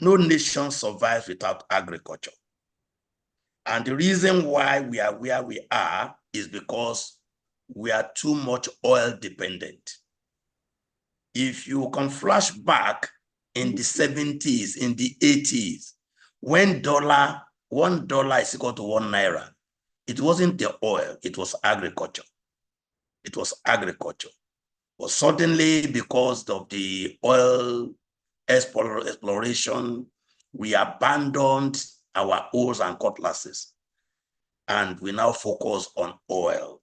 no nation survives without agriculture. And the reason why we are where we are is because we are too much oil dependent. If you can flash back in the 70s, in the 80s, when $1 is equal to 1 naira, it wasn't the oil, it was agriculture. It was agriculture. But suddenly, because of the oil exploration, we abandoned our hoes and cutlasses, and we now focus on oil.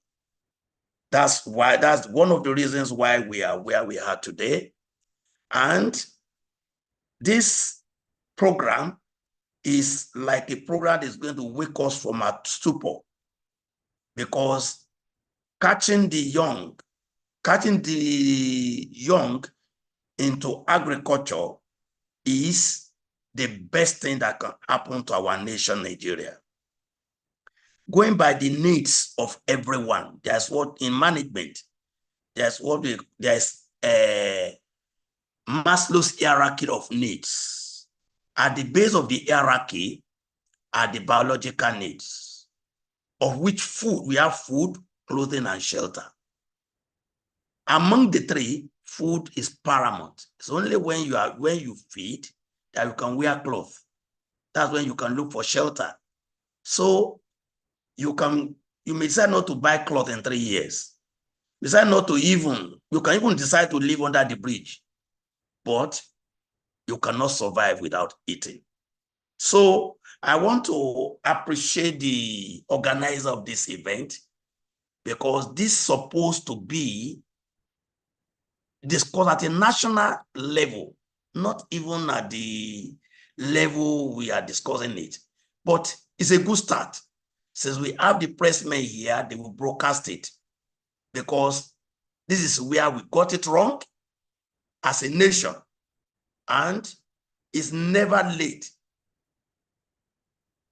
That's one of the reasons why we are where we are today. And this program is like a program that is going to wake us from our stupor, because catching the young into agriculture is the best thing that can happen to our nation, Nigeria. Going by the needs of everyone, there's what in management, there's Maslow's hierarchy of needs. At the base of the hierarchy are the biological needs, of which food, we have food, clothing, and shelter. Among the three, food is paramount. It's only when you feed that you can wear clothes. That's when you can look for shelter. So you may decide not to buy clothes in 3 years. You can even decide to live under the bridge, but you cannot survive without eating. So I want to appreciate the organizer of this event, because this is supposed to be discussed at a national level, not even at the level we are discussing it. But it's a good start. Since we have the pressmen here, they will broadcast it, because this is where we got it wrong as a nation, and it's never late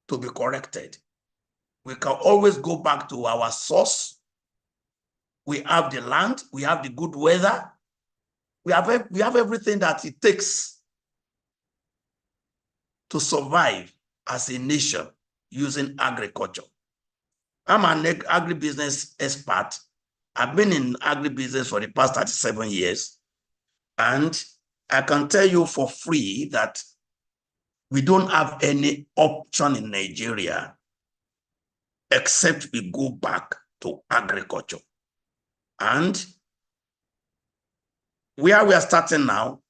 to be corrected. We can always go back to our source. We have the land, we have the good weather, we have everything that it takes to survive as a nation using agriculture. I'm an agribusiness expert. I've been in agribusiness for the past 37 years, and I can tell you for free that we don't have any option in Nigeria except we go back to agriculture. And where we are starting now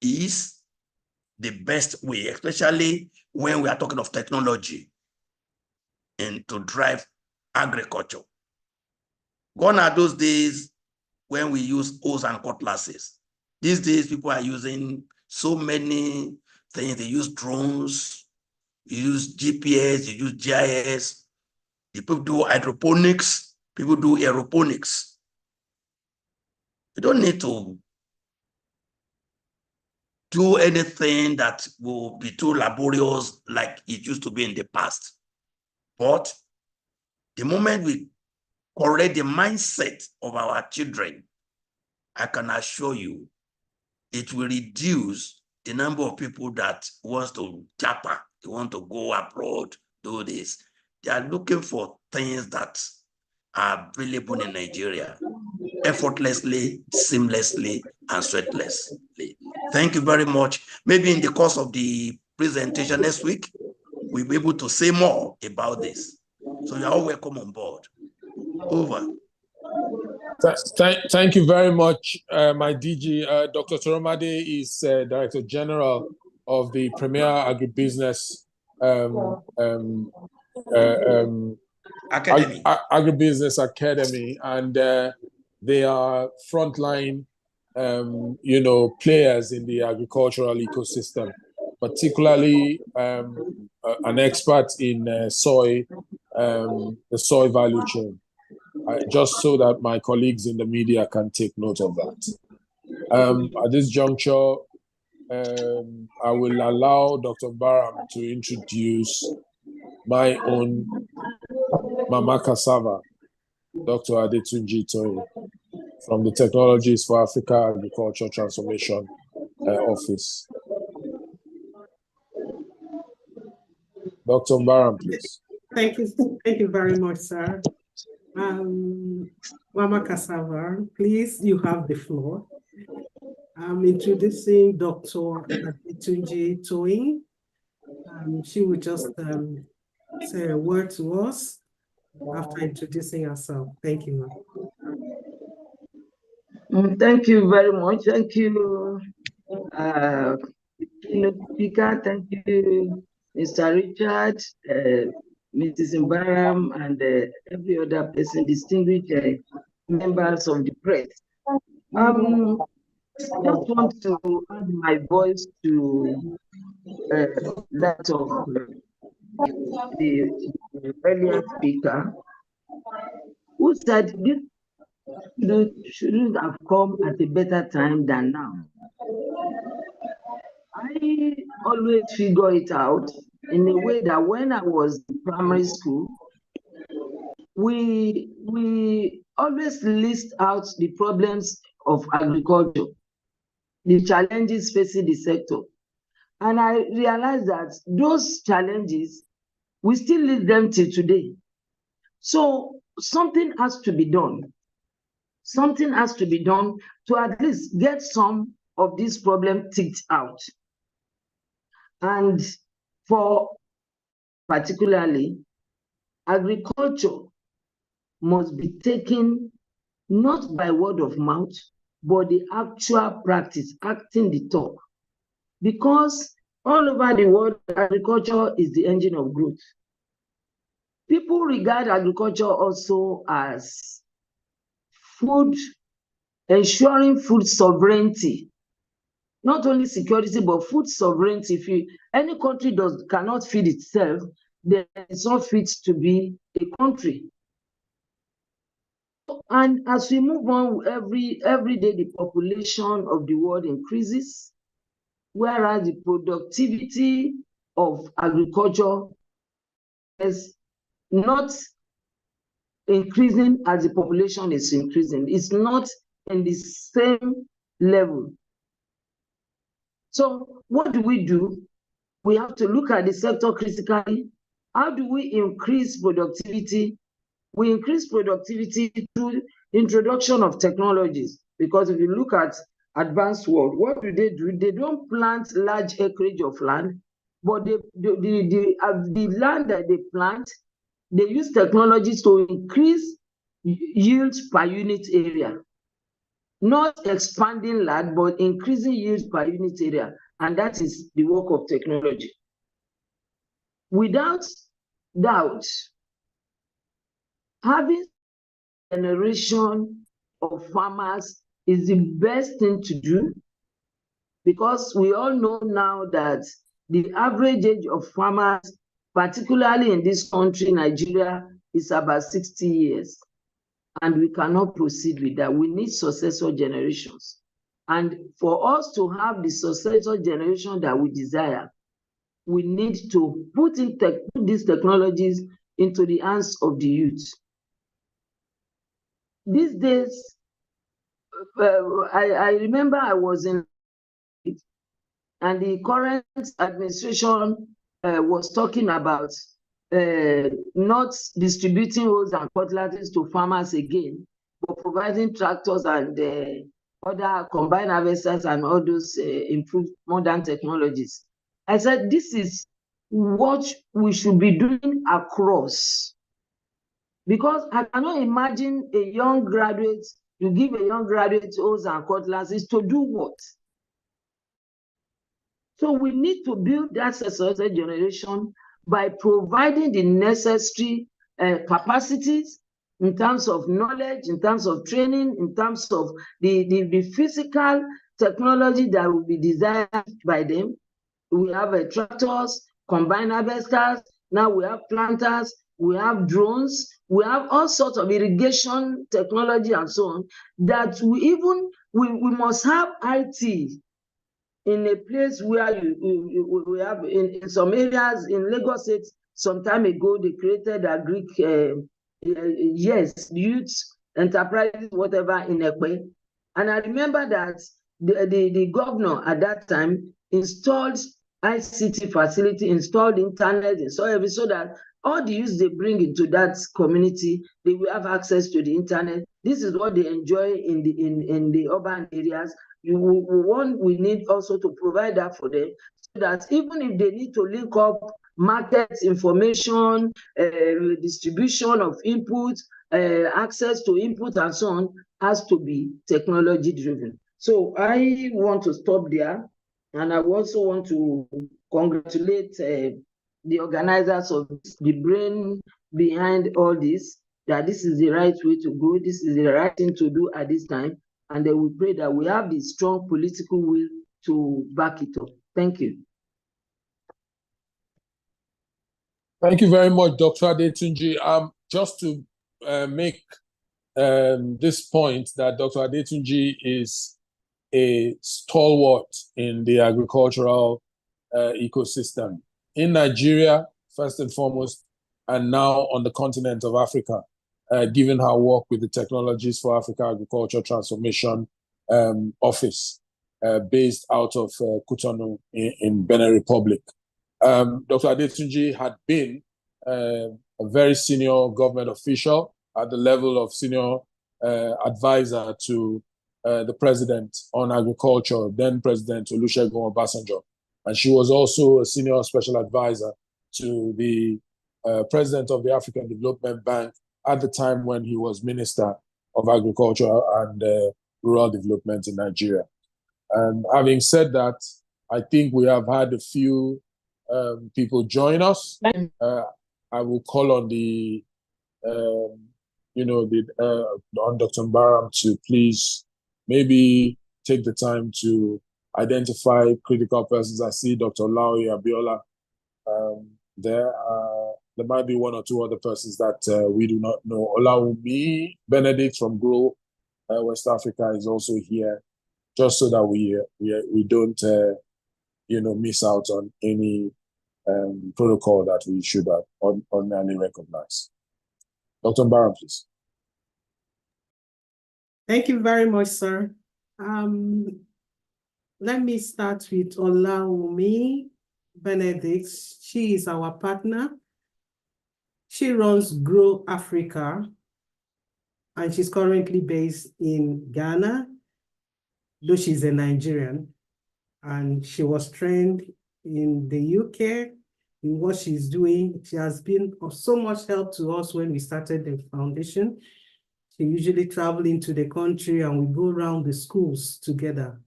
is the best way, especially when we are talking of technology and to drive agriculture. Gone are those days when we use hoes and cutlasses. These days, people are using so many things. They use drones, you use GPS, you use GIS. People do hydroponics, people do aeroponics. You don't need to do anything that will be too laborious like it used to be in the past. But the moment we correct the mindset of our children, I can assure you, it will reduce the number of people that wants to japa, they want to go abroad, do this. They are looking for things that are available in Nigeria, effortlessly, seamlessly, and sweatlessly. Thank you very much. Maybe in the course of the presentation next week, we'll be able to say more about this. So you're all welcome on board. Over. Thank you very much, my DG. Dr. Toromade is Director General of the Premier Agribusiness Academy. Agribusiness Academy, and they are frontline, players in the agricultural ecosystem, particularly an expert in soy, the soy value chain. Just so that my colleagues in the media can take note of that. At this juncture, I will allow Dr. Barham to introduce my own Mama Cassava, Dr. Adetunji Toye, from the Technologies for Africa Agriculture Transformation Office. Dr. Mbaram, please. Thank you very much, sir. Mama Cassava, please, you have the floor. I'm introducing Dr. Adetunji Toyin. She will just say a word to us after introducing herself. Thank you, ma'am. Thank you very much. Thank you, speaker. Thank you, Mr. Richard, Mrs. Mbaram, and every other person, distinguished members of the press. I just want to add my voice to that of the earlier speaker, who said this shouldn't have come at a better time than now. I always figure it out in a way that when I was in primary school, we always list out the problems of agriculture, the challenges facing the sector. And I realized that those challenges, we still list them till today. So something has to be done. Something has to be done to at least get some of these problems ticked out. And for particularly, agriculture must be taken not by word of mouth, but the actual practice, acting the talk. Because all over the world, agriculture is the engine of growth. People regard agriculture also as food, ensuring food sovereignty. Not only security, but food sovereignty. If any country cannot feed itself, then it's not fit to be a country. And as we move on, every day the population of the world increases, whereas the productivity of agriculture is not increasing as the population is increasing. It's not in the same level. So what do? We have to look at the sector critically. How do we increase productivity? We increase productivity through introduction of technologies, because if you look at advanced world, what do? They don't plant large acreage of land, but the land that they plant, they use technologies to increase yields per unit area. Not expanding land, but increasing yields per unit area. And that is the work of technology. Without doubt, having a generation of farmers is the best thing to do, because we all know now that the average age of farmers, particularly in this country, Nigeria, is about 60 years. And we cannot proceed with that. We need successor generations. And for us to have the successor generation that we desire, we need to put these technologies into the hands of the youth. These days, I remember I was in, and the current administration was talking about not distributing hose and cutlasses to farmers again, but providing tractors and other combined harvesters and all those improved modern technologies. I said, this is what we should be doing across. Because I cannot imagine a young graduate, you give a young graduate hose and cutlasses to do what? So we need to build that successor generation by providing the necessary capacities in terms of knowledge, in terms of training, in terms of the physical technology that will be desired by them. We have tractors, combined harvesters, now we have planters, we have drones, we have all sorts of irrigation technology and so on, that we must have IT in a place where we have in some areas in Lagos State. Some time ago, they created a Greek youth enterprises, whatever, in Ekpe. And I remember that the governor at that time installed ICT facility, installed internet, installed everything, so that all the use they bring into that community, they will have access to the internet. This is what they enjoy in the urban areas. We need also to provide that for them, so that even if they need to link up market information, distribution of input, access to input and so on, has to be technology driven. So I want to stop there, and I also want to congratulate the organizers of the brain behind all this, that this is the right way to go, this is the right thing to do at this time, and then we pray that we have the strong political will to back it up. Thank you. Thank you very much, Dr. Adetunji. Just to make this point that Dr. Adetunji is a stalwart in the agricultural ecosystem in Nigeria, first and foremost, and now on the continent of Africa, given her work with the Technologies for Africa Agriculture Transformation Office, based out of Cotonou in Benin Republic. Dr. Adetunji had been a very senior government official at the level of senior advisor to the president on agriculture, then President Olusegun Obasanjo. And she was also a senior special advisor to the president of the African Development Bank at the time when he was Minister of Agriculture and Rural Development in Nigeria. And having said that, I think we have had a few people join us. I will call on the, on Dr. Mbaram to please maybe take the time to identify critical persons. I see Dr. Lawi Abiola there. There might be one or two other persons that we do not know. Olawumi Benedict from Grow West Africa is also here, just so that we don't miss out on any protocol that we should have ordinarily recognize. Dr. Mbaram, please. Thank you very much, sir. Let me start with Olawumi Benedict. She is our partner. She runs Grow Africa, and she's currently based in Ghana, though she's a Nigerian. And she was trained in the UK in what she's doing. She has been of so much help to us when we started the foundation. She usually travel into the country and we go around the schools together.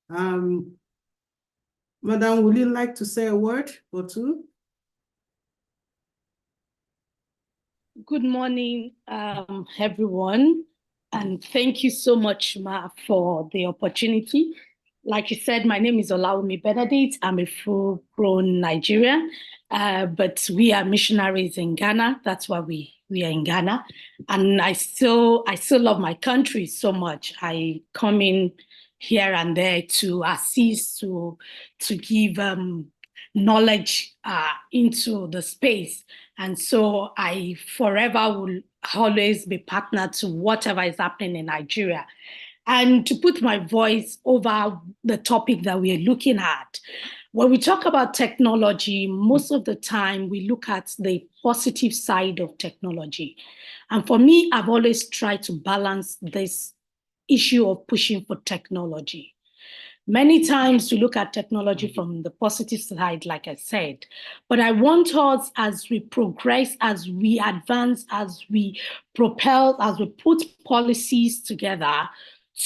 Madam, would you like to say a word or two? Good morning, everyone. And thank you so much, Ma, for the opportunity. Like you said, my name is Olawumi Benedict. I'm a full-grown Nigerian, but we are missionaries in Ghana. That's why we are in Ghana. And I still love my country so much. I come in here and there to assist, to give knowledge into the space. And so I forever will always be partner to whatever is happening in Nigeria. And to put my voice over the topic that we are looking at. When we talk about technology, most of the time we look at the positive side of technology. And for me, I've always tried to balance this issue of pushing for technology. Many times we look at technology from the positive side, like I said, but I want us, as we progress, as we advance, as we propel, as we put policies together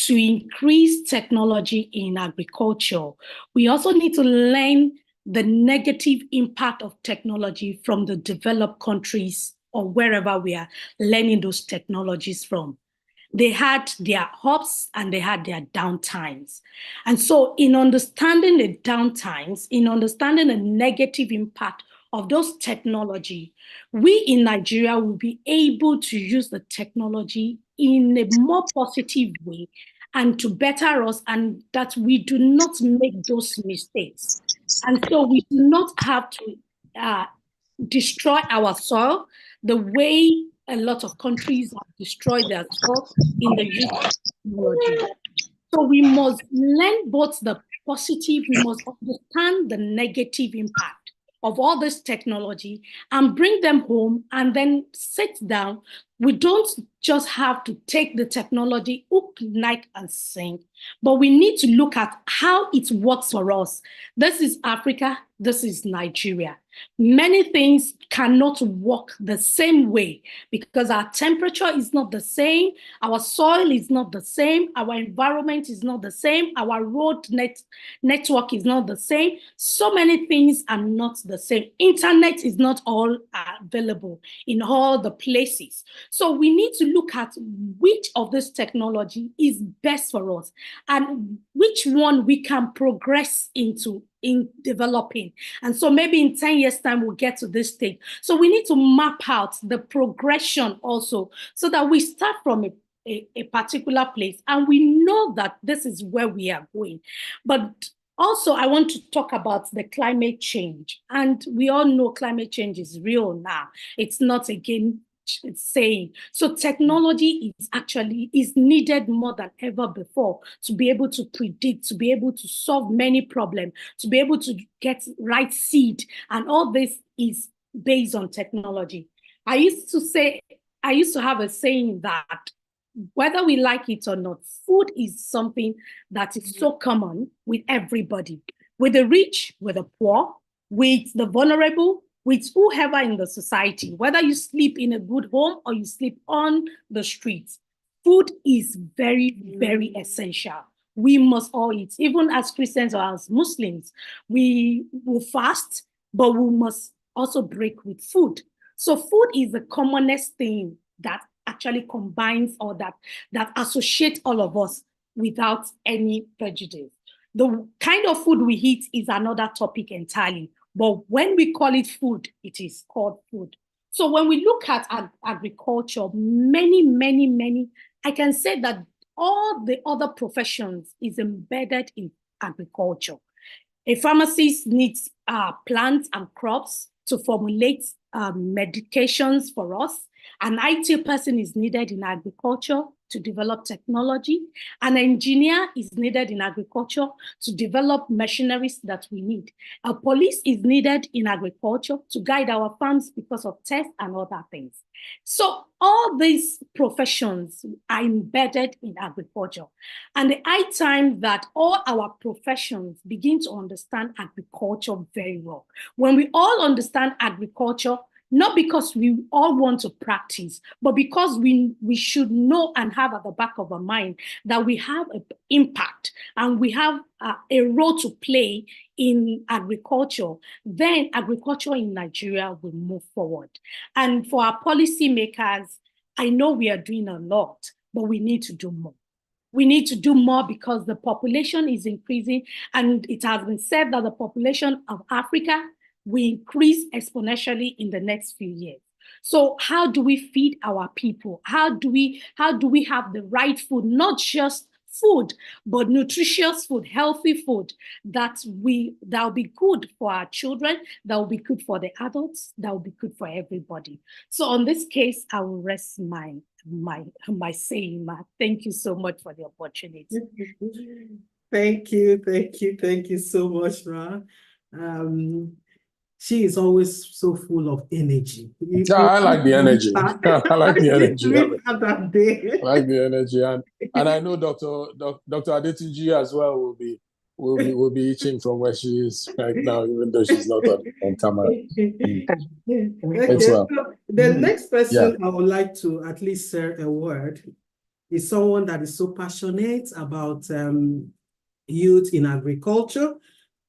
to increase technology in agriculture, we also need to learn the negative impact of technology from the developed countries or wherever we are learning those technologies from. They had their ups and they had their downtimes. And so in understanding the downtimes, in understanding the negative impact of those technology, we in Nigeria will be able to use the technology in a more positive way and to better us, and that we do not make those mistakes. And so we do not have to destroy our soil the way a lot of countries have destroyed their soil in the use of technology. So we must learn both the positive, we must understand the negative impact of all this technology and bring them home and then sit down. We don't just have to take the technology hook, night, and sink, but we need to look at how it works for us. This is Africa, this is Nigeria. Many things cannot work the same way because our temperature is not the same, our soil is not the same, our environment is not the same, our road network is not the same. So many things are not the same. Internet is not all available in all the places. So we need to look at which of this technology is best for us and which one we can progress into in developing. And so maybe in 10 years' time, we'll get to this stage. So we need to map out the progression also so that we start from a particular place and we know that this is where we are going. But also, I want to talk about the climate change. And we all know climate change is real now. It's not again saying. So technology is needed more than ever before to be able to predict, to be able to solve many problems, to be able to get right seed. And all this is based on technology. I used to have a saying that whether we like it or not, food is something that is so common with everybody, with the rich, with the poor, with the vulnerable, with whoever in the society, whether you sleep in a good home or you sleep on the streets. Food is very, very essential. We must all eat. Even as Christians or as Muslims, we will fast, but we must also break with food. So food is the commonest thing that actually combines or that associates all of us without any prejudice. The kind of food we eat is another topic entirely. But when we call it food, it is called food. So when we look at agriculture, many, I can say that all the other professions is embedded in agriculture. A pharmacist needs plants and crops to formulate medications for us. An IT person is needed in agriculture to develop technology. An engineer is needed in agriculture to develop machineries that we need. A police is needed in agriculture to guide our farms because of tests and other things. So all these professions are embedded in agriculture. And the high time that all our professions begin to understand agriculture very well. When we all understand agriculture, not because we all want to practice, but because we should know and have at the back of our mind that we have an impact and we have a role to play in agriculture, then agriculture in Nigeria will move forward. And for our policymakers, I know we are doing a lot, but we need to do more. We need to do more because the population is increasing, and it has been said that the population of Africa will increase exponentially in the next few years. So how do we feed our people? How do we have the right food, not just food, but nutritious food, healthy food that will be good for our children, that will be good for the adults, that will be good for everybody. So on this case, I will rest my saying. Thank you so much for the opportunity. Thank you so much, Ma. She is always so full of energy. I like the energy. I like the energy. I like the energy, and I know Dr. Adetunji as well will be itching from where she is right now, even though she's not on camera. Okay. Well. The next person I would like to at least share a word is someone that is so passionate about youth in agriculture.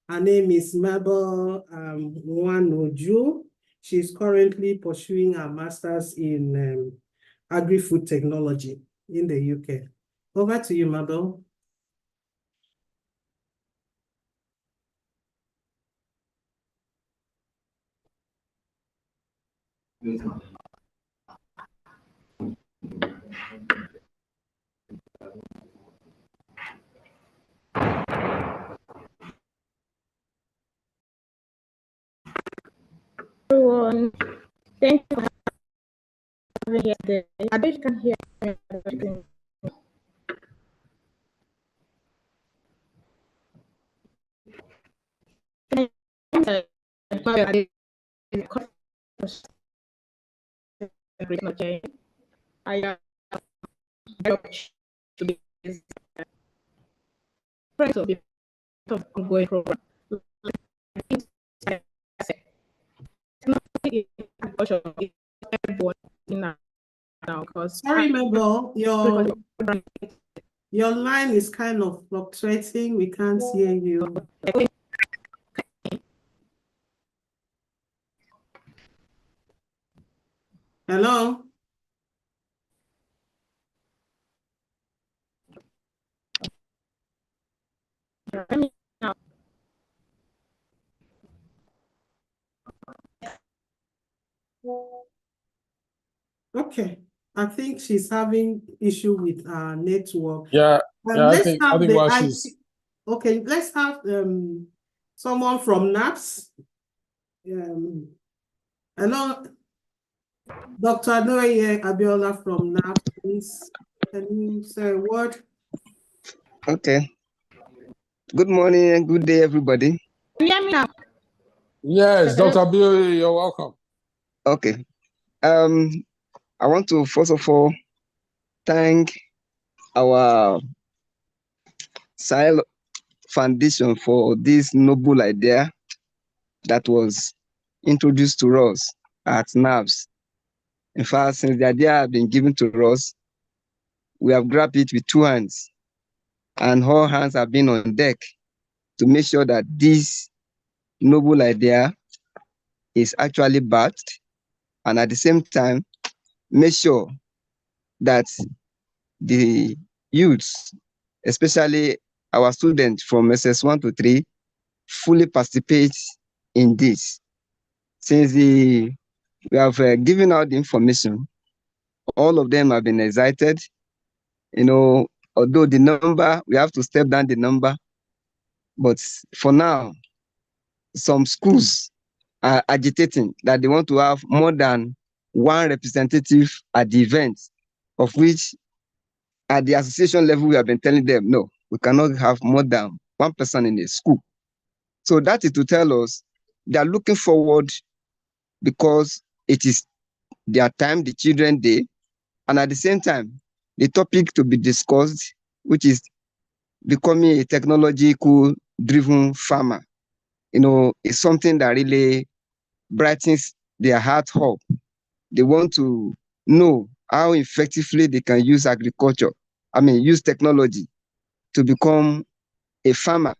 Her name is Mabel Nwanoju. She's currently pursuing her master's in agri-food technology in the UK. Over to you, Mabel. Everyone, thank you for having me here today. I bet you can hear me. I am very much to be friends of the ongoing program. Sorry, Mabel, your line is kind of fluctuating. We can't hear you. Hello? Okay, I think she's having issue with our network. Yeah, yeah. I think while she's okay, let's have someone from NAPPS. Hello, Dr. Adoye Abiola from NAPPS, please. Can you say a word? Okay. Good morning and good day, everybody. yes, Dr. Bill, you're welcome. Okay. I want to first of all thank our SAHE Foundation for this noble idea that was introduced to us at NAPPS. In fact, since the idea has been given to us, we have grabbed it with two hands, and all hands have been on deck to make sure that this noble idea is actually backed, and at the same time, make sure that the youths, especially our students from SS1 to 3, fully participate in this. Since we have given out the information, all of them have been excited. Although the number, we have to step down the number, but for now, some schools are agitating that they want to have more than one representative at the event, of which at the association level, we have been telling them, no, we cannot have more than one person in a school. So that is to tell us they are looking forward because it is their time, the children day, and at the same time, the topic to be discussed, which is becoming a technological-driven farmer, is something that really brightens their heart up. They want to know how effectively they can use use technology to become a farmer.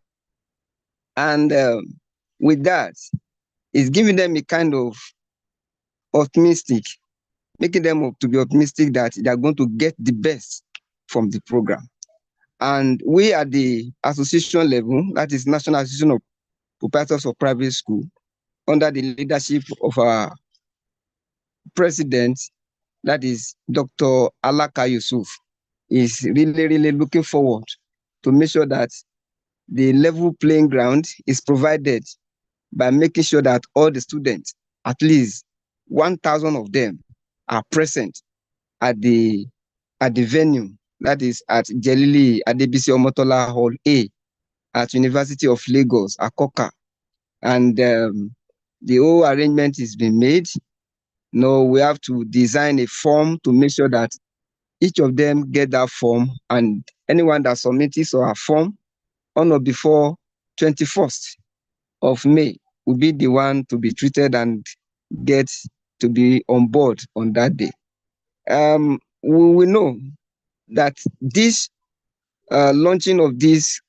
And with that, it's giving them a kind of optimistic, making them to be optimistic that they are going to get the best from the program. And we at the association level, that is National Association of Proprietors of Private School, under the leadership of our president, that is Dr. Alaka Yusuf, is really, really looking forward to make sure that the level playing ground is provided by making sure that all the students, at least 1,000 of them, are present at the venue, that is at Jelili Adebisi Omotola Hall A at University of Lagos, Akoka. And the whole arrangement is being made. Now we have to design a form to make sure that each of them get that form, and anyone that submits his or her form on or before 21st of May will be the one to be treated and get to be on board on that day. We know that this launching of this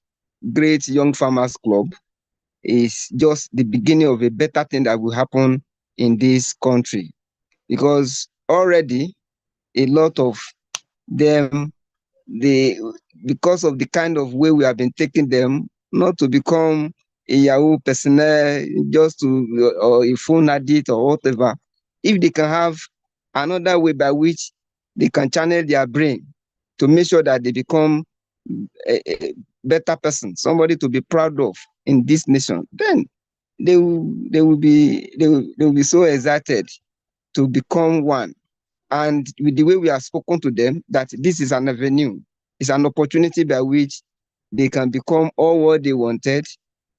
great Young Farmers Club is just the beginning of a better thing that will happen in this country, because already a lot of them, because of the kind of way we have been taking them, not to become a Yahoo personnel, just to, or a phone addict or whatever, if they can have another way by which they can channel their brain to make sure that they become a better person, somebody to be proud of in this nation, then they will be so excited to become one. And with the way we have spoken to them, that this is an avenue, it's an opportunity by which they can become all what they wanted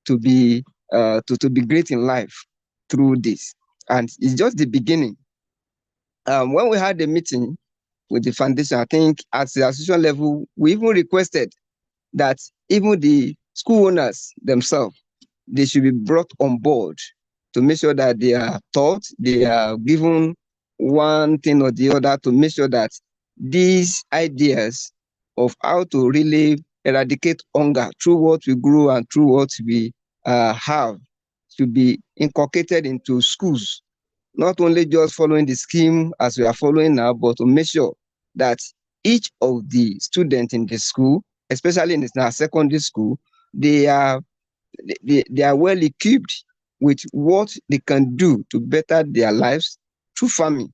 to be great in life. through this. And it's just the beginning. When we had a meeting with the foundation, I think at the association level, we even requested that even the school owners themselves, they should be brought on board to make sure that they are taught, they are given one thing or the other to make sure that these ideas of how to really eradicate hunger through what we grow and through what we have should be inculcated into schools, not only just following the scheme as we are following now, but to make sure that each of the students in the school, especially in our secondary school, they are well equipped with what they can do to better their lives through farming.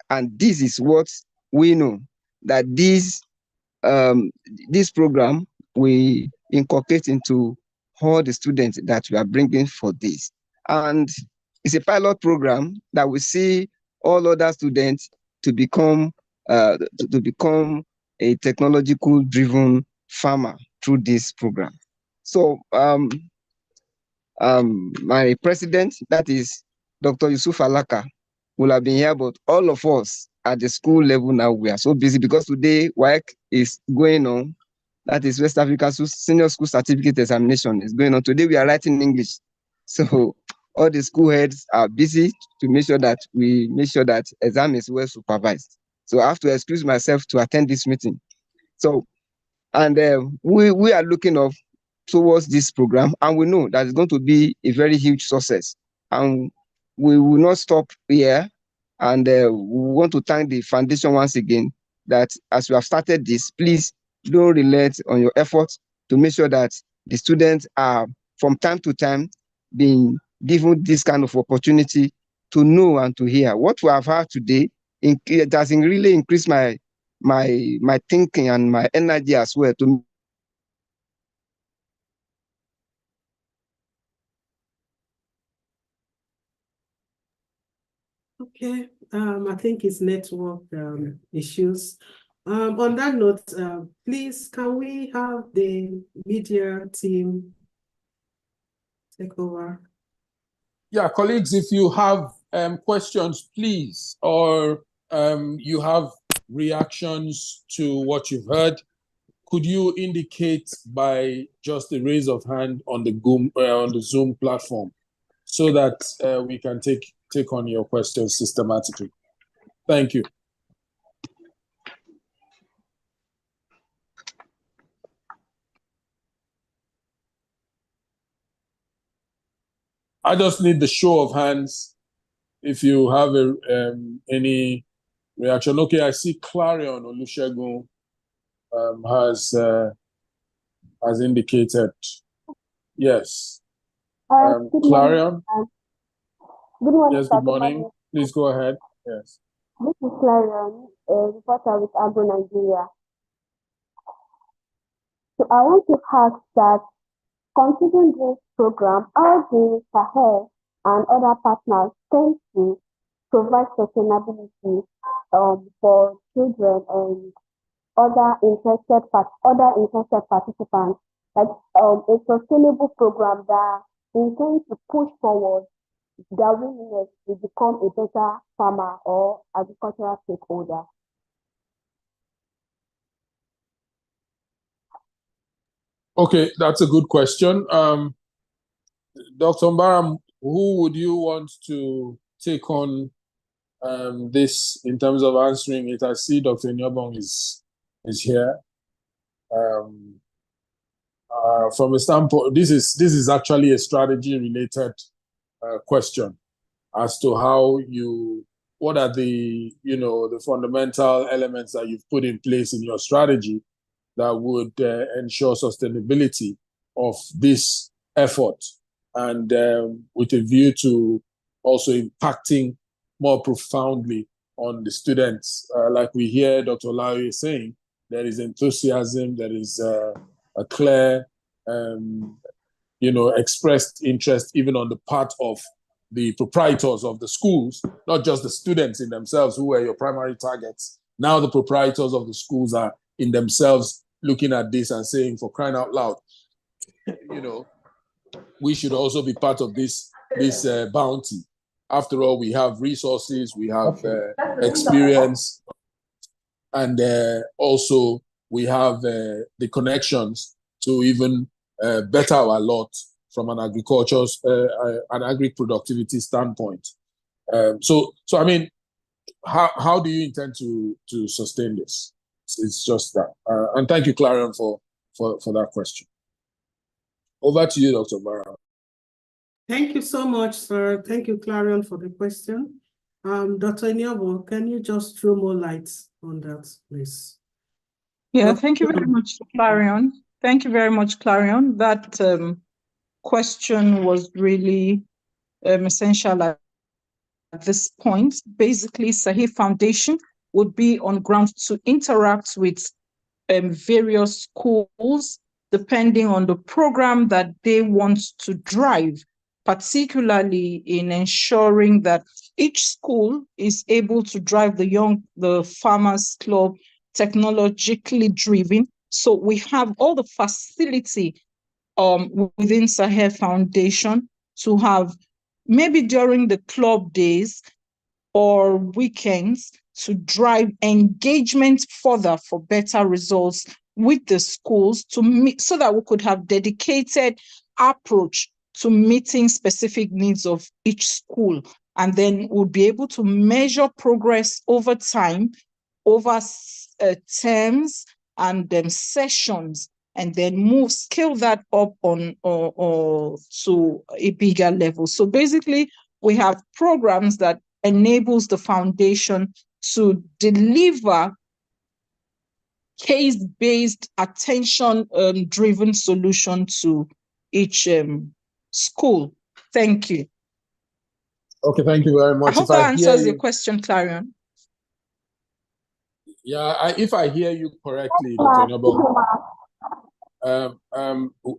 And this is what we know, that this program we incorporate into all the students that we are bringing for this. And it's a pilot program that we see all other students to become a technological driven farmer through this program. So my president, that is Dr. Yusuf Alaka, will have been here, but all of us at the school level now, we are so busy because today work is going on. That is West Africa Senior School Certificate Examination is going on. Today we are writing English. So all the school heads are busy to make sure that exam is well supervised. So I have to excuse myself to attend this meeting. So, and we are looking towards this program, and we know that it's going to be a very huge success. And we will not stop here. And we want to thank the foundation once again that as we have started this, please don't relent on your efforts to make sure that the students are from time to time being given this kind of opportunity to know and to hear. What we have heard today, it has really increased my thinking and my energy as well to Okay, I think it's network issues. On that note, please, can we have the media team take over? Yeah, colleagues, if you have questions, please, or you have reactions to what you've heard, could you indicate by just a raise of hand on the Zoom platform so that we can take on your questions systematically? Thank you. I just need the show of hands if you have any reaction. Okay, I see Clarion Olusegun has indicated. Yes. Clarion? Good morning. Yes, good morning. Please go ahead. Yes. This is Clarion, a reporter with Agronigeria. So I want to ask that, considering this program, how do SAHE and other partners tend to provide sustainability for children and other interested participants, like a sustainable program that intends to push forward their willingness to become a better farmer or agricultural stakeholder? Okay, that's a good question. Dr. Mbaram, who would you want to take on this in terms of answering it? I see Dr. Nyobong is here. From a standpoint, this is actually a strategy-related question as to what are the fundamental elements that you've put in place in your strategy that would ensure sustainability of this effort, and with a view to also impacting more profoundly on the students. Like we hear Dr. Olaoye saying, there is enthusiasm, there is a clear, expressed interest even on the part of the proprietors of the schools, not just the students in themselves who were your primary targets. Now the proprietors of the schools are in themselves looking at this and saying, for crying out loud, we should also be part of this bounty. After all, we have resources, we have experience, and also we have the connections to even better our lot from an agri-productivity standpoint. So I mean, how do you intend to sustain this? It's just that. And thank you, Clarion, for that question. Over to you, Dr. Barra. Thank you so much, sir. Thank you, Clarion, for the question. Dr. Nyobo, can you just throw more light on that, please? Yeah, thank you very much, Clarion. Thank you very much, Clarion. That question was really essential at this point. Basically, SAHE Foundation would be on ground to interact with various schools depending on the program that they want to drive, particularly in ensuring that each school is able to drive the Farmers Club technologically driven. So we have all the facility within SAHE Foundation to have, maybe during the club days or weekends, to drive engagement further for better results with the schools, to meet, so that we could have dedicated approach to meeting specific needs of each school. And then we'll be able to measure progress over time, over terms and sessions, and then scale that up on or to a bigger level. So basically, we have programs that enables the foundation to deliver case-based, attention-driven solution to each school. Thank you. Okay, thank you very much. I hope that answers your question, Clarion. Yeah, if I hear you correctly, Dr. Noble,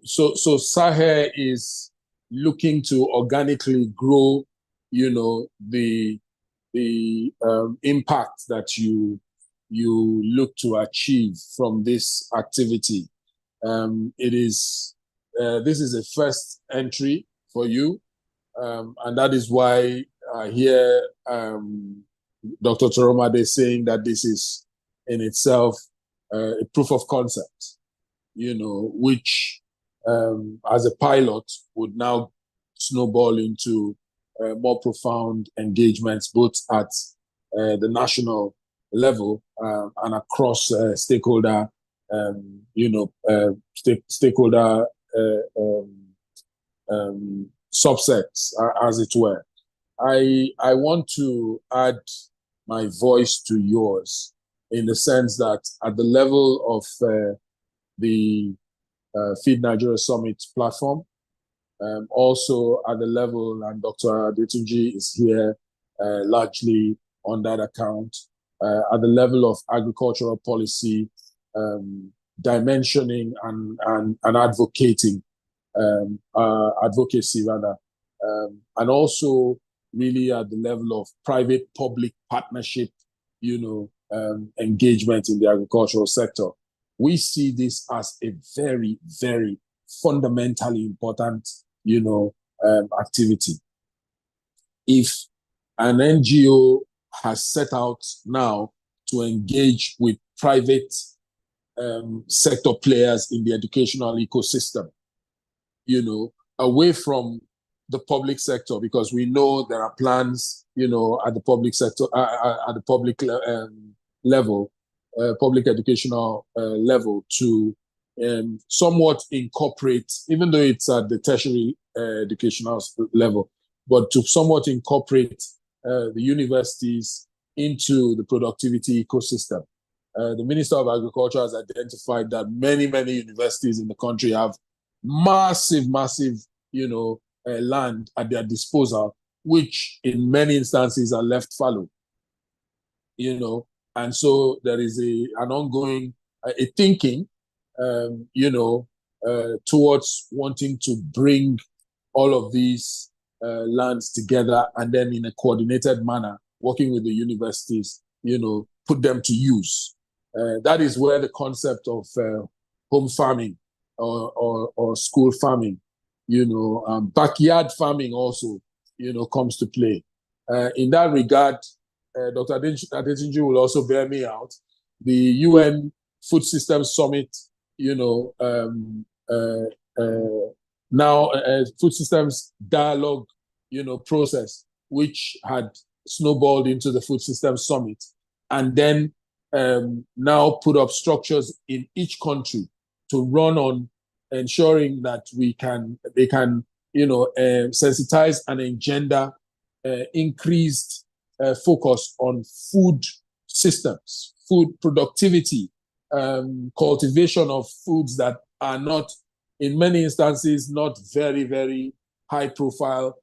so SAHE is looking to organically grow, the impact that you look to achieve from this activity. This is a first entry for you, and that is why I hear Dr. Toromade saying that this is in itself a proof of concept, which as a pilot would now snowball into more profound engagements, both at the national level and across stakeholder, stakeholder subsets, as it were. I want to add my voice to yours in the sense that at the level of the Feed Nigeria Summit platform, also at the level, and Dr. Adetunji is here largely on that account, at the level of agricultural policy, dimensioning and advocating, advocacy rather, and also really at the level of private-public partnership, engagement in the agricultural sector. We see this as a very, very fundamentally important, activity. If an NGO has set out now to engage with private sector players in the educational ecosystem, away from the public sector, because we know there are plans, at the public sector, at the public level, public educational level, to somewhat incorporate, even though it's at the tertiary educational level, but to somewhat incorporate the universities into the productivity ecosystem. The Minister of Agriculture has identified that many, many universities in the country have massive, land at their disposal, which in many instances are left fallow, and so there is an ongoing thinking, towards wanting to bring all of these lands together and then in a coordinated manner, working with the universities, put them to use. That is where the concept of home farming or school farming, backyard farming also, comes to play. In that regard, Dr. Adetunji will also bear me out. The UN Food Systems Summit, now food systems dialogue, process, which had snowballed into the Food Systems Summit, and then now put up structures in each country to run on ensuring that they can sensitize and engender increased focus on food systems, food productivity, cultivation of foods that are not, in many instances, not very, very high profile,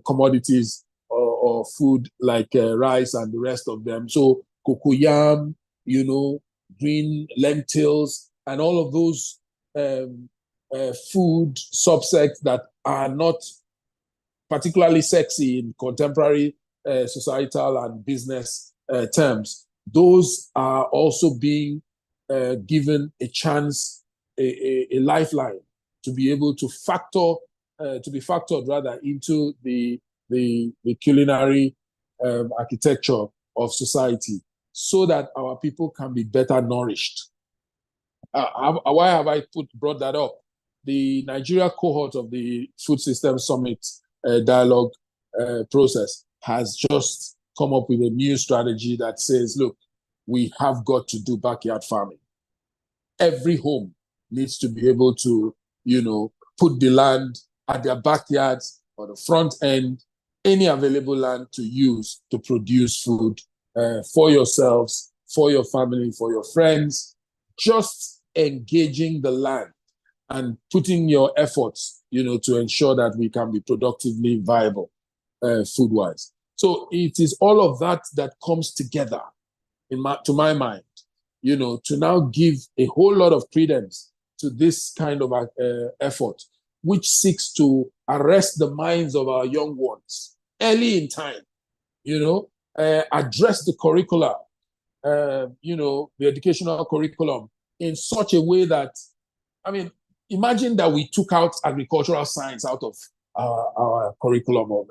commodities or food like rice and the rest of them. So cocoyam, green lentils, and all of those food subsects that are not particularly sexy in contemporary societal and business terms. Those are also being given a chance, a lifeline to be able to be factored rather into the culinary architecture of society, so that our people can be better nourished. Why have I brought that up? The Nigeria cohort of the Food Systems Summit dialogue process has just come up with a new strategy that says, look, we have got to do backyard farming. Every home needs to be able to, put the land at their backyards or the front end, any available land to use to produce food for yourselves, for your family, for your friends. Just engaging the land and putting your efforts, to ensure that we can be productively viable food-wise. So it is all of that comes together, to my mind, to now give a whole lot of credence to this kind of effort, which seeks to arrest the minds of our young ones early in time, address the curricula, the educational curriculum in such a way that, imagine that we took out agricultural science out of our curriculum of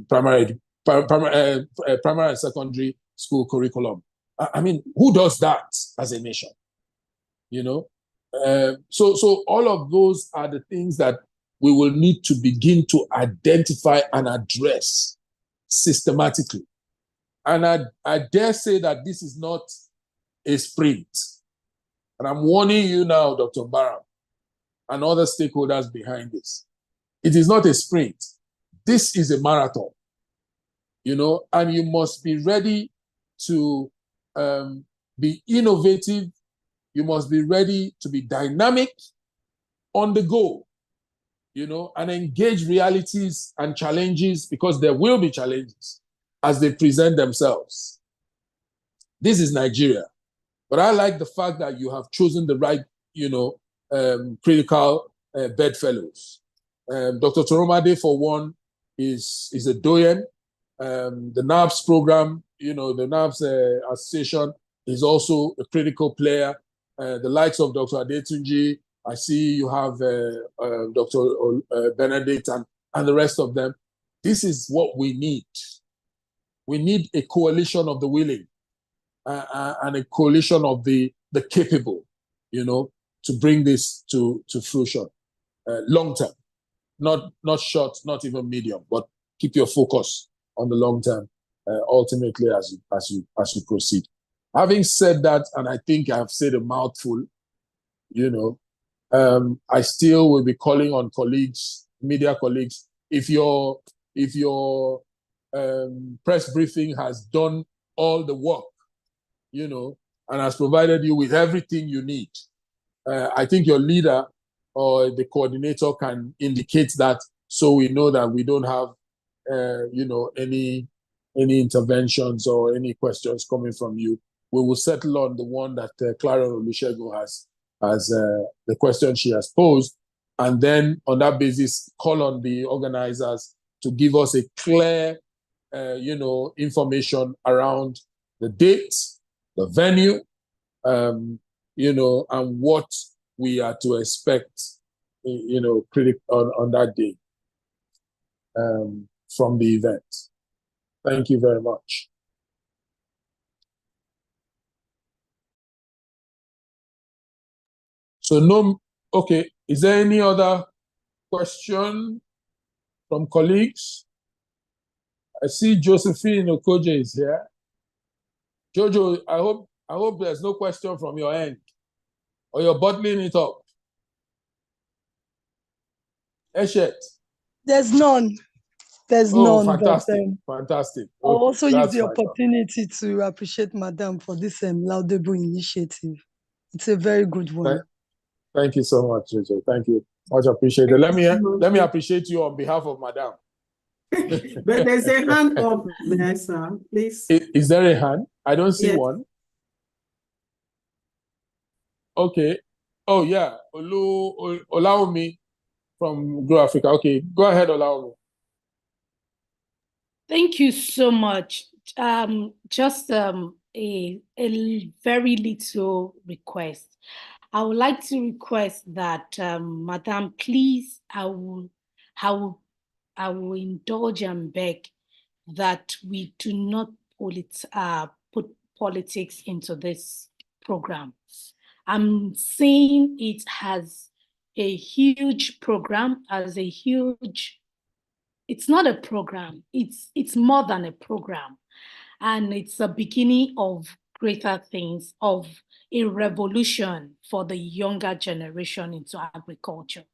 primary and secondary school curriculum. Who does that as a nation? So all of those are the things that we will need to begin to identify and address systematically. And I dare say that this is not a sprint. And I'm warning you now, Dr. Barham, and other stakeholders behind this. It is not a sprint. This is a marathon, and you must be ready to be innovative. You must be ready to be dynamic, on the go, and engage realities and challenges, because there will be challenges as they present themselves. This is Nigeria. But I like the fact that you have chosen the right, critical bedfellows. Dr. Toromade, for one, is a doyen. The NAPPS program, the NAPPS association, is also a critical player. The likes of Dr. Adetunji, I see you have Dr. Benedict and the rest of them. This is what we need. We need a coalition of the willing and a coalition of the capable, to bring this to fruition. Long term, not short, not even medium, but keep your focus on the long term, ultimately as you proceed. Having said that, and I think I've said a mouthful, I still will be calling on colleagues, media colleagues, if your press briefing has done all the work, and has provided you with everything you need, I think your leader or the coordinator can indicate that, so we know that we don't have, any interventions or any questions coming from you. We will settle on the one that Clara Olusegun has the question she has posed, and then on that basis call on the organizers to give us a clear, information around the date, the venue, and what we are to expect, on that day. from the event. Thank you very much. So no, okay, is there any other question from colleagues? I see Josephine Okoje is here. Jojo, I hope there's no question from your end, or you're bottling it up. Eshet. There's none. There's none. Fantastic, fantastic. I'll also use the fine. opportunity to appreciate Madam for this laudable initiative. It's a very good one. Thank you so much, Jojo. Thank you. Much appreciated. Let me appreciate you on behalf of Madam. But there's a hand up there, sir. Please. Is there a hand? I don't see one. Okay. Oh, yeah. Olaomi from Grow Africa. Okay. Go ahead, Olaomi. Thank you so much. Just a very little request. I would like to request that, Madam, please, I will indulge and beg that we do not put politics into this program. I'm saying it has a huge program, it's not a program, it's more than a program. And it's a beginning of greater things, of a revolution for the younger generation into agriculture.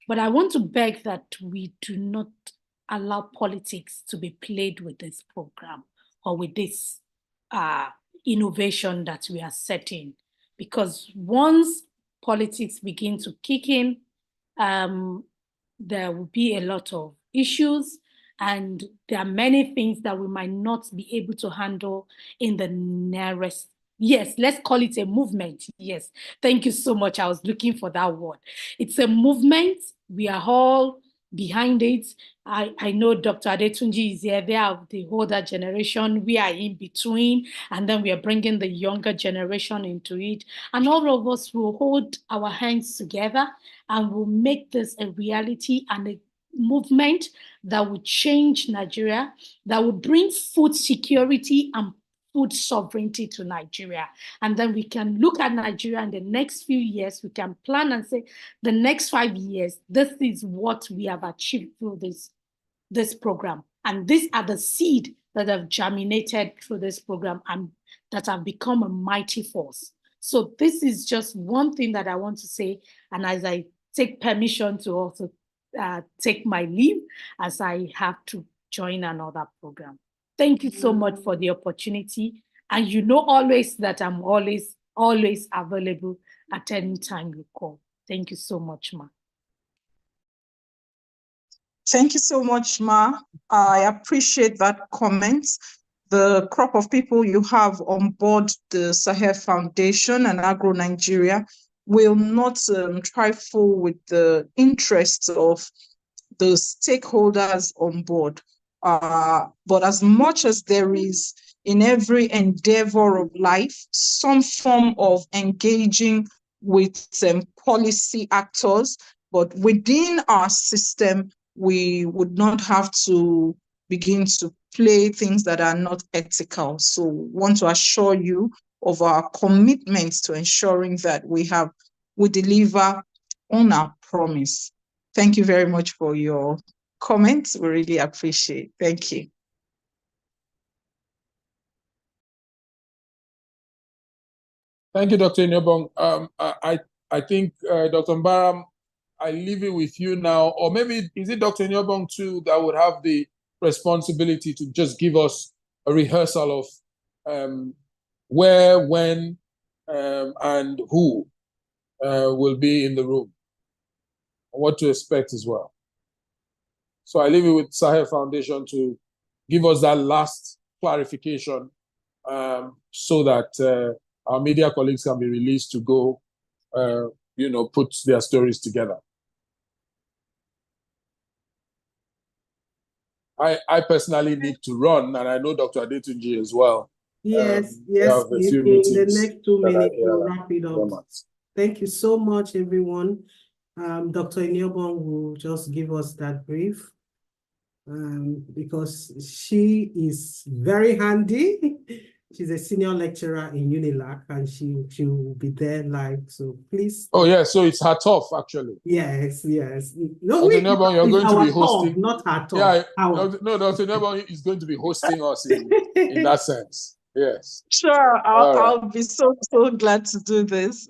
But I want to beg that we do not allow politics to be played with this program or with this innovation that we are setting. Because once politics begin to kick in, there will be a lot of issues, and there are many things that we might not be able to handle in the nearest. Yes, let's call it a movement. Yes, thank you so much. I was looking for that word. It's a movement. We are all behind it. I know Dr. Adetunji is here. They are the older generation. We are in between, and then we are bringing the younger generation into it. And all of us will hold our hands together and will make this a reality and a movement that will change Nigeria, that will bring food security and food sovereignty to Nigeria. And then we can look at Nigeria in the next few years, we can plan and say, the next 5 years, this is what we have achieved through this program. And these are the seed that have germinated through this program and that have become a mighty force. So this is just one thing that I want to say. And as I take permission to also take my leave, as I have to join another program. Thank you so much for the opportunity. And you know always that I'm always available at any time you call. Thank you so much, Ma. Thank you so much, Ma. I appreciate that comment. The crop of people you have on board the SAHE Foundation and Agronigeria will not trifle with the interests of the stakeholders on board. But as much as there is in every endeavor of life, some form of engaging with policy actors, but within our system, we would not have to begin to play things that are not ethical. So want to assure you of our commitment to ensuring that we deliver on our promise. Thank you very much for your comments. We really appreciate. Thank you. Thank you, Dr. Nyobong. I think, Dr. Mbaram, I leave it with you now, or maybe is it Dr. Nyobong too that would have the responsibility to just give us a rehearsal of where, when, and who will be in the room, and what to expect as well. So I leave it with SAHE Foundation to give us that last clarification so that our media colleagues can be released to go, put their stories together. I personally need to run, and I know Dr. Adetunji as well. Yes, yes. In the next 2 minutes, we'll wrap it up. Thank you so much, everyone. Dr. Nyobong will just give us that brief. because she is very handy. She's a senior lecturer in UNILAC, and she will be there live. So please. Oh yeah, so it's her turf actually. Yes, yes. No, Dr. Nebon, you're going to be hosting. Not her turf. Yeah, our. no, Dr. Nebon is going to be hosting us in that sense. Yes. Sure, All right. I'll be so glad to do this.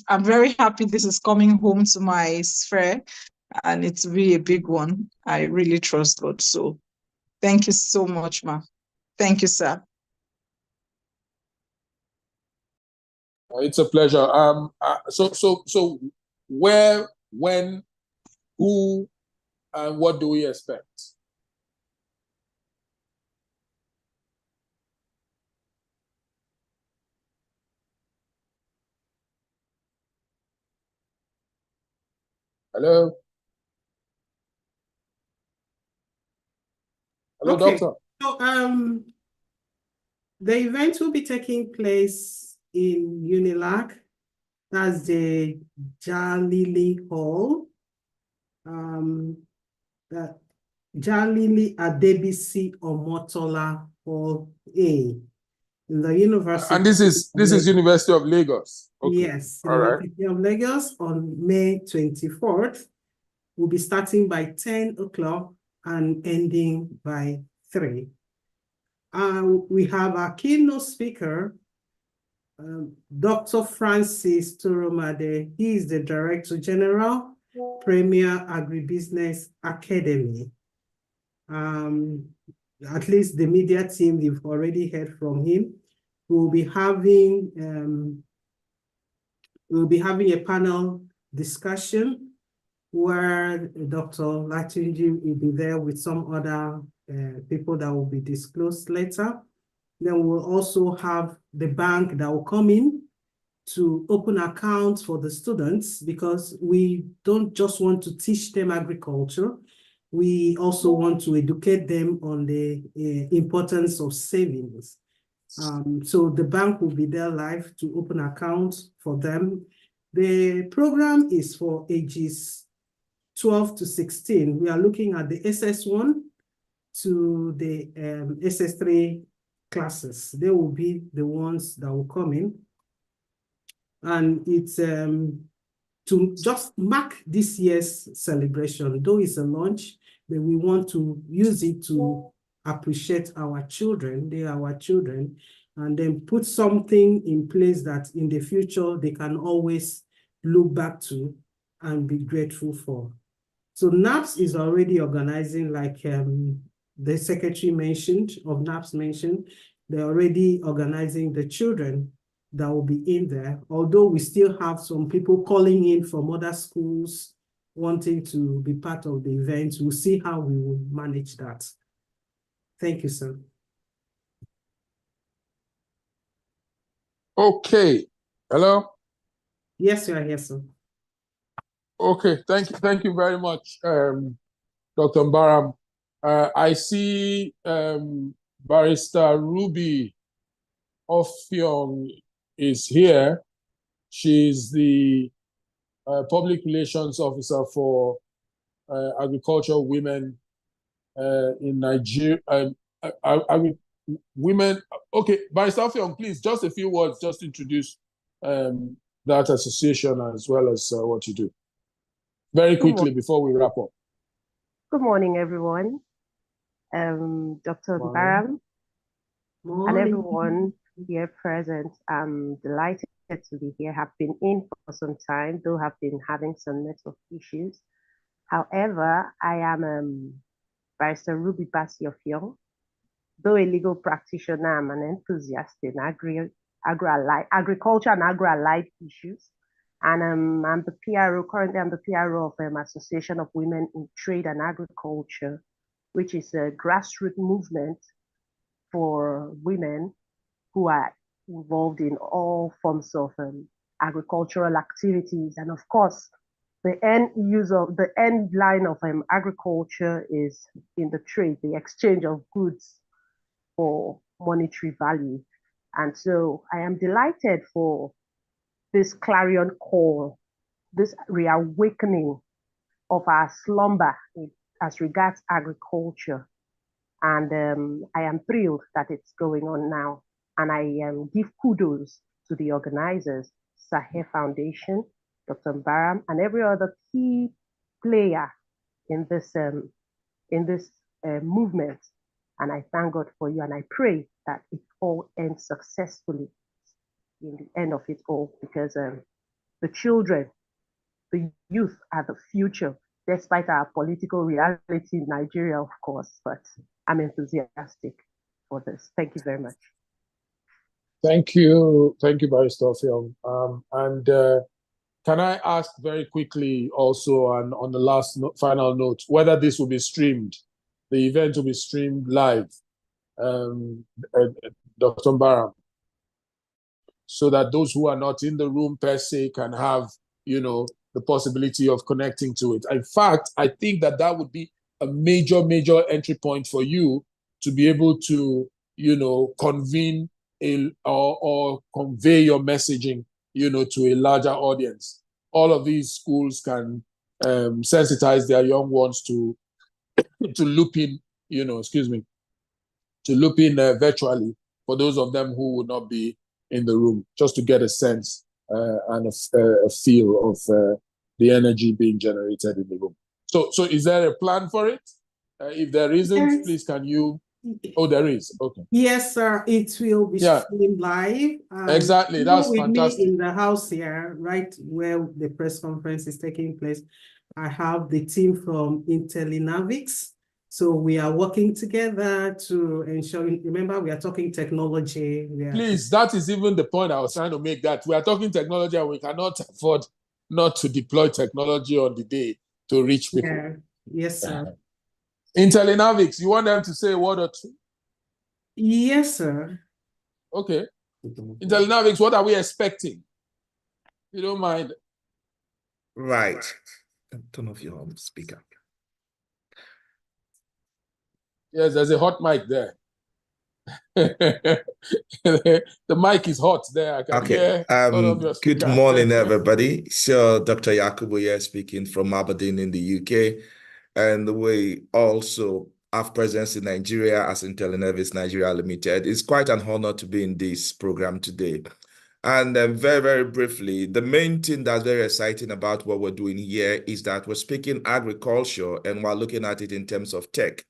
I'm very happy this is coming home to my sphere, and it's really a big one. I really trust God. So thank you so much, ma. Thank you, sir. It's a pleasure. So where, when, who, and what do we expect? Hello? Hello, Okay. doctor. So the event will be taking place in UNILAC. That's the Jalili Hall. The Jalili Adebisi Omotola Hall A in the University. And this is University of Lagos. Okay. Yes, All right. University of Lagos on May 24th. We'll be starting by 10 o'clock and ending by 3. We have our keynote speaker, Dr. Francis Turomade. He is the Director General, Premier Agribusiness Academy. At least the media team, you've already heard from him. We'll be having a panel discussion where Dr. Latunji will be there with some other people that will be disclosed later. Then we'll also have the bank that will come in to open accounts for the students, because we don't just want to teach them agriculture. We also want to educate them on the importance of savings. So the bank will be there live to open accounts for them. The program is for ages 12 to 16. We are looking at the SS1 to the SS3 classes. They will be the ones that will come in. And it's to just mark this year's celebration. Though it's a launch, but we want to use it to appreciate our children. They are our children. And then put something in place that in the future they can always look back to and be grateful for. So NAPPS is already organizing, like the secretary mentioned, of NAPPS mentioned, they're already organizing the children that will be in there, although we still have some people calling in from other schools wanting to be part of the event. We'll see how we will manage that. Thank you, sir. Okay. Hello? Yes, you are here, sir. Okay, thank you very much, Dr. Mbaram. I see Barrister Ruby Offiong is here. She's the Public Relations Officer for Agricultural Women in Nigeria. Women. Okay, Barrister Offiong, please, just a few words, just introduce that association as well as what you do. Very quickly before we wrap up. Good morning, everyone. Dr. Mbaram and everyone here present. I'm delighted to be here. Have been in for some time, though have been having some network issues. However, I am Barrister Ruby Basi Offiong. Though a legal practitioner, I'm an enthusiast in agriculture and agro-allied issues. And I'm the PRO, currently I'm the PRO of Association of Women in Trade and Agriculture, which is a grassroots movement for women who are involved in all forms of agricultural activities. And of course, the end line of agriculture is in the trade, the exchange of goods for monetary value. And so I am delighted for this clarion call, this reawakening of our slumber as regards agriculture. And I am thrilled that it's going on now. And I give kudos to the organizers, SAHE Foundation, Dr. Baram, and every other key player in this movement. And I thank God for you, and I pray that it all ends successfully in the end of it all, because the children, the youth are the future, despite our political reality in Nigeria, of course, but I'm enthusiastic for this. Thank you very much. Thank you, Barrister Phil. Can I ask very quickly also, and on the last final note, whether this will be streamed? The event will be streamed live, Dr. Baram, so that those who are not in the room per se can have, the possibility of connecting to it. In fact, I think that would be a major entry point for you to be able to, convene or convey your messaging, to a larger audience. All of these schools can sensitize their young ones to loop in, to loop in virtually for those of them who would not be in the room, just to get a sense and a feel of the energy being generated in the room. So is there a plan for it? If there isn't, yes, please can you? Oh, there is. Okay. Yes, sir. It will be streamed live. Exactly. That's with fantastic. Me in the house here, right where the press conference is taking place, I have the team from IntelliNavix. So we are working together to ensure, remember, we are talking technology. Please, that is even the point I was trying to make, that we are talking technology and we cannot afford not to deploy technology on the day to reach people. Yeah. Yes, sir. IntelliNavix, you want them to say a word or two? Yes, sir. Okay. IntelliNavix, what are we expecting? You don't mind? Right. Turn off your speaker. Yes, there's a hot mic there. The mic is hot there. I can hear. Good morning, everybody. So Dr. Yakubu here speaking from Aberdeen in the UK. And we also have presence in Nigeria as IntelliNavix Nigeria Limited. It's quite an honor to be in this program today. And very briefly, the main thing that's very exciting about what we're doing here is that we're speaking agriculture and we're looking at it in terms of tech.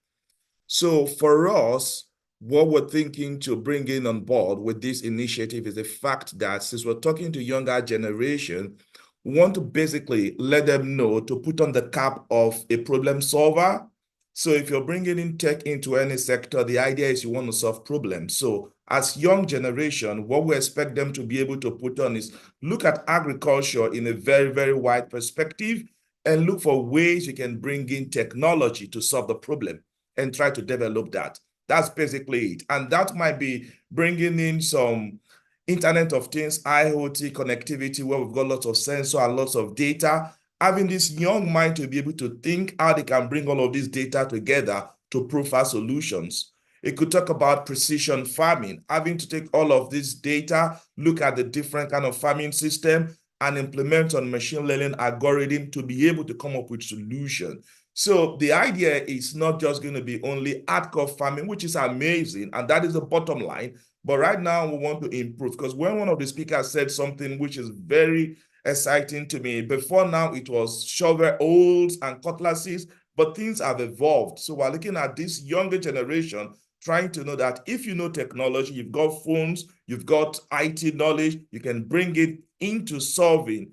So for us, what we're thinking to bring in on board with this initiative is the fact that since we're talking to younger generation, we want to basically let them know to put on the cap of a problem solver. So if you're bringing in tech into any sector, the idea is you want to solve problems. So as young generation, what we expect them to be able to put on is look at agriculture in a very wide perspective and look for ways you can bring in technology to solve the problem and try to develop that. That's basically it. And that might be bringing in some Internet of Things, IoT connectivity, where we've got lots of sensor and lots of data, having this young mind to be able to think how they can bring all of this data together to prefer solutions. It could talk about precision farming, having to take all of this data, look at the different kind of farming system and implement on machine learning algorithm to be able to come up with solutions. So the idea is not just going to be only hardcore farming, which is amazing, and that is the bottom line. But right now we want to improve, because when one of the speakers said something which is very exciting to me, before now it was shovel holes and cutlasses, but things have evolved. So we're looking at this younger generation trying to know that if you know technology, you've got phones, you've got IT knowledge, you can bring it into solving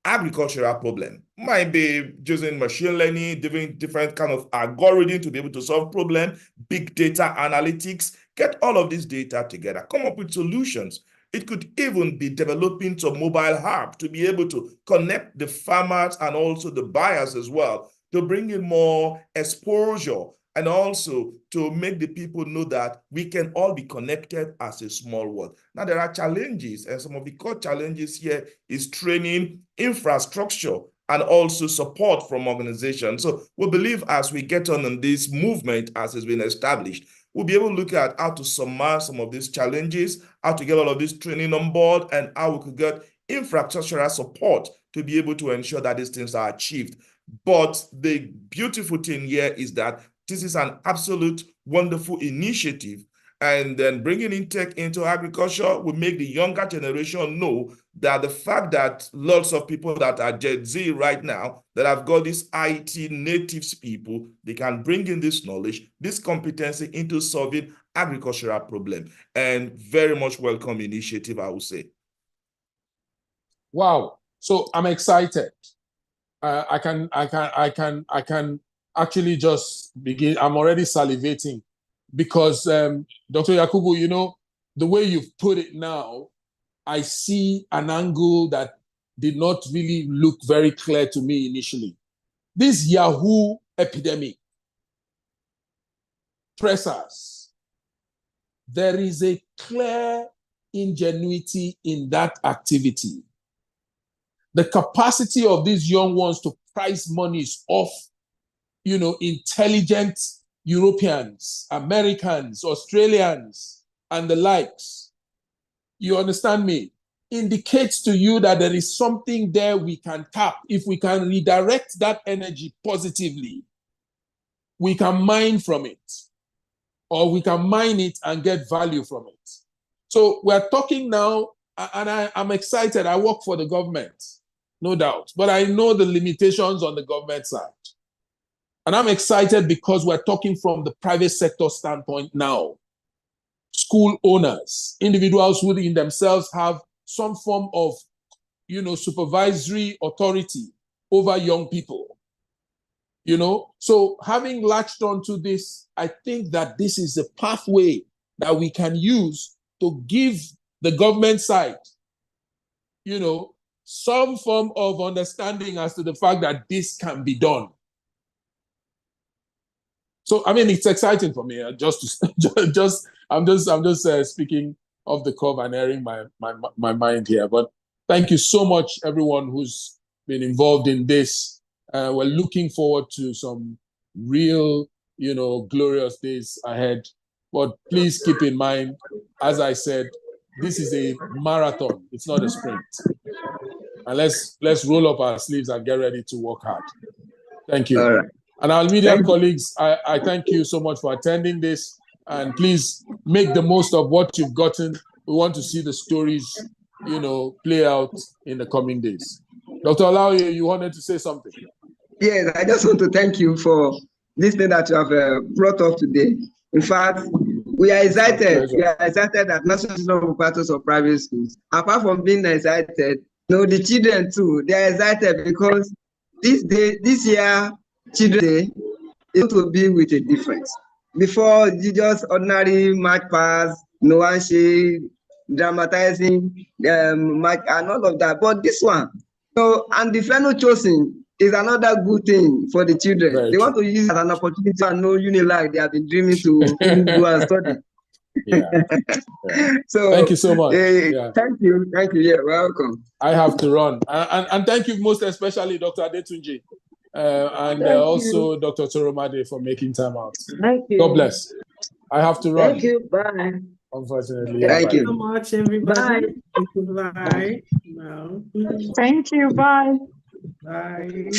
agricultural problem. Might be using machine learning, different kind of algorithm to be able to solve problem, big data analytics, get all of this data together, come up with solutions. It could even be developing some mobile app to be able to connect the farmers and also the buyers as well, to bring in more exposure and also to make the people know that we can all be connected as a small world. Now, there are challenges, and some of the core challenges here is training, infrastructure, and also support from organizations. So we believe as we get on in this movement, as has been established, we'll be able to look at how to surmount some of these challenges, how to get all of this training on board, and how we could get infrastructural support to be able to ensure that these things are achieved. But the beautiful thing here is that this is an absolute wonderful initiative. And then bringing in tech into agriculture will make the younger generation know that the fact that lots of people that are Gen Z right now, that have got these IT natives people, they can bring in this knowledge, this competency into solving agricultural problem. And very much welcome initiative, I would say. Wow. So I'm excited. I can actually just begin. I'm already salivating because Dr. Yakubu, you know, the way you've put it now, I see an angle that did not really look very clear to me initially. This Yahoo epidemic, pressers, there is a clear ingenuity in that activity. The capacity of these young ones to price monies off, you know, intelligent Europeans, Americans, Australians, and the likes, you understand me, indicates to you that there is something there we can tap. If we can redirect that energy positively, we can mine from it, or we can mine it and get value from it. So we're talking now, and I'm excited. I work for the government, no doubt, but I know the limitations on the government side. And I'm excited because we're talking from the private sector standpoint now. School owners, individuals who in themselves have some form of, you know, supervisory authority over young people. You know, so having latched onto this, I think that this is a pathway that we can use to give the government side, you know, some form of understanding as to the fact that this can be done. So, I mean, it's exciting for me. I'm just speaking off the cuff and airing my mind here. But thank you so much, everyone who's been involved in this. We're looking forward to some real, you know, glorious days ahead. But please keep in mind, as I said, this is a marathon. It's not a sprint. And let's roll up our sleeves and get ready to work hard. Thank you. All right. And our media colleagues, I thank you so much for attending this. And please make the most of what you've gotten. We want to see the stories, you know, play out in the coming days. Dr. Olaoye, you wanted to say something? Yes, I just want to thank you for this thing that you have brought up today. In fact, we are excited. We are excited that National Institute of Private Schools. Apart from being excited, you know, the children too, they are excited because this year, Children's Day is going to be with a difference. Before, you just ordinary march pass, no one dramatizing, march and all of that. But this one, so, and the final chosen is another good thing for the children. They want to use it as an opportunity to know Unilag they have been dreaming to go and study. Yeah. So thank you so much. Thank you. Yeah, welcome. I have to run. And thank you most especially, Dr. Adetunji, and also Dr. Toromade for making time out. Thank you. God bless. I have to run. Thank you. Bye. Unfortunately. Thank you so much, everybody. Bye. Bye. No. Thank you. Bye. Bye.